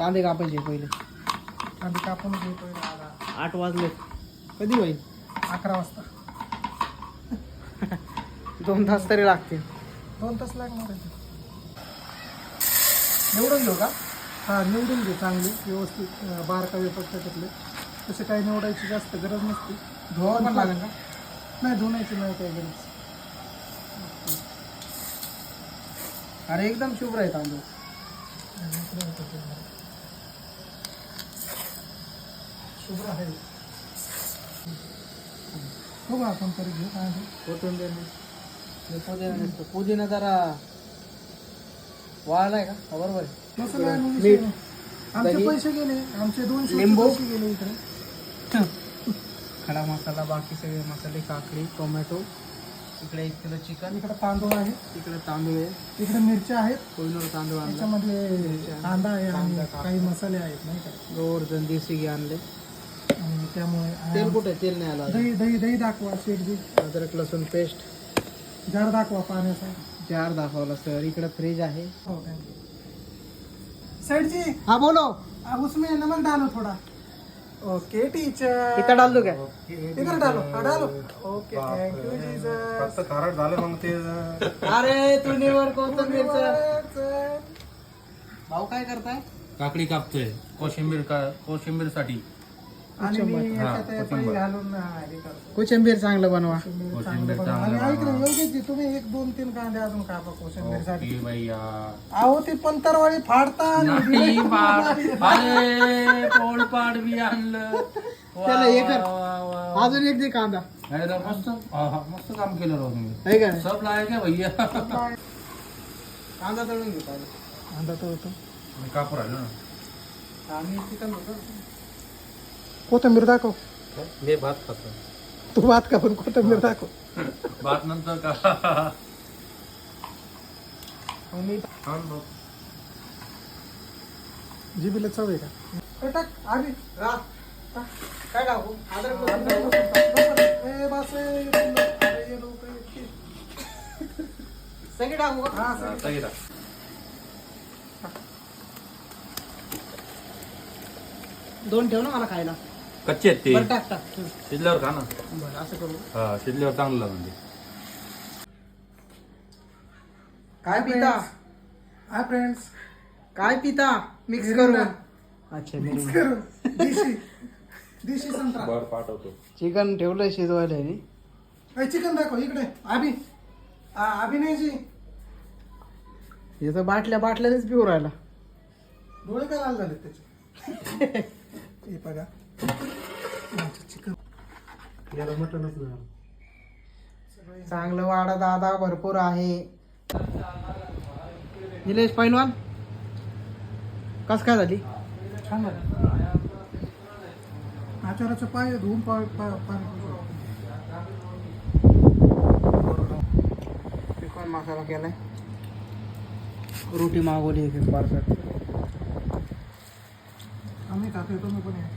कांदे कापायचे पहिले. कांदे कापून घे पहिले. 8 वाजले. कधी होईल? 11 वाजता. 2 तास तरी लागतील. 2 तास लागणार आहे. निवडून घेऊ का? हां, निवडून घे चांगली व्यवस्थित. बारका वेपर त्याच्यातले तसे काही निवडायची जास्त गरज नसते. धुवा पण लागेल का? नाही, धुण्याची नाही काही गरज. अरे एकदम शुभ्र आहे तांदूळ. शुभ्र आहे. बघू आपण तरी घेऊ. काय कोथिंबीर पुदिना नसतो. पुदिना जरा वाळलाय का? बरोबर आहे. मसाला मीठ, आमचे दही, पैसे गेले. आमचे 200 लिंबू. पैसे गेले इकडे. खडा मसाला, बाकी सगळे मसाले, काकडी, टोमॅटो. इकडे 1 किलो चिकन. इकडे तांदूळ आहे. इकडे तांदूळ आहे. इकडे मिरच्या आहेत. कोहिनूर तांदूळ आणला. त्याच्यामध्ये कांदा आहे आणि काही मसाले आहेत नाही का. गोवर्धन देसी घी आणले. आणि त्यामुळे तेल कुठे? तेल नाही आला. दही दही दही दाखवा शेटजी. अद्रक लसूण पेस्ट. जार दाखवा पाण्याचा. जार दाखवला सर. इकडे फ्रीज आहे. हो, सेठ जी. हाँ बोलो. उसमें नमक डालो थोड़ा. Okay teacher. इतना डाल दो क्या? इधर डालो. हाँ, डालो. Okay, thank you Jesus. खारट झालं मग ते. अरे तू निवड कोथिंबीरचं. भाऊ काय करताय? काकडी कापतोय कोशिंबीर साठी. आणि मी हा, याच्यात हे कोथिंबीर. पाणी घालून हे करतो. कोशिंबीर चांगलं बनवा. चांगलं बनवा. आणि ऐक ना योगेशजी, तुम्ही 1, 2, 3 कांदे अजून कापा कोशिंबीरसाठी. ओके भैया. अहो ती पंतरवाळी फाडता. नाही अरे पोळपाट बी आणलं. त्याला हे कर. वा, वा, वा. अजून एक दे कांदा. अरे रे, मस्त मस्त काम केलं राव तुम्ही. आहे का? सब लायक आहे भैया. कांदा तळून घेऊ पाहिजे. कांदा तो होतो. कापूर आलो ना. आम्ही चिकन होतो. कोथिंबीर दाखव. मी भात खातो. तू भात का पण कोथिंबीर दाखव. भात नंतर का. मी जिबीला चव आहे का? टाक आधी. काय टाकू? अद्रक लसूण. ए बस अरे ये लोक सगळी टाकू का? हा सर. सगळी दोन ठेव ना मला खायला. कच्चे आहेत ते. बरं टाक टाक. शिजल्यावर खा ना. बरं असं करू. हा, शिजल्यावर चांगलं म्हणजे. काय पिता? Hi friends. काय पिता? मिक्स करून. अच्छा मिक्स करून देशी संत्रा. बर पाठवतो. चिकन ठेवलंय शिजवायला. ए चिकन दाखव इकडे. अभि अभिनयजी. हे तर बाटल्यानेच पिऊ राहिला. डोळे काय लाल झाले त्याचे. हे बघा चिकन. याला मटनच नाही. चांगलं वाडा दादा भरपूर आहे. निलेश पैलवान कस काय झाली? छान आहे. आचाराचं पाय धुवून पाणी. चिकन मसाला केलाय. रोटी मागवली पार्सल. आम्ही खातो तुम्ही पण या.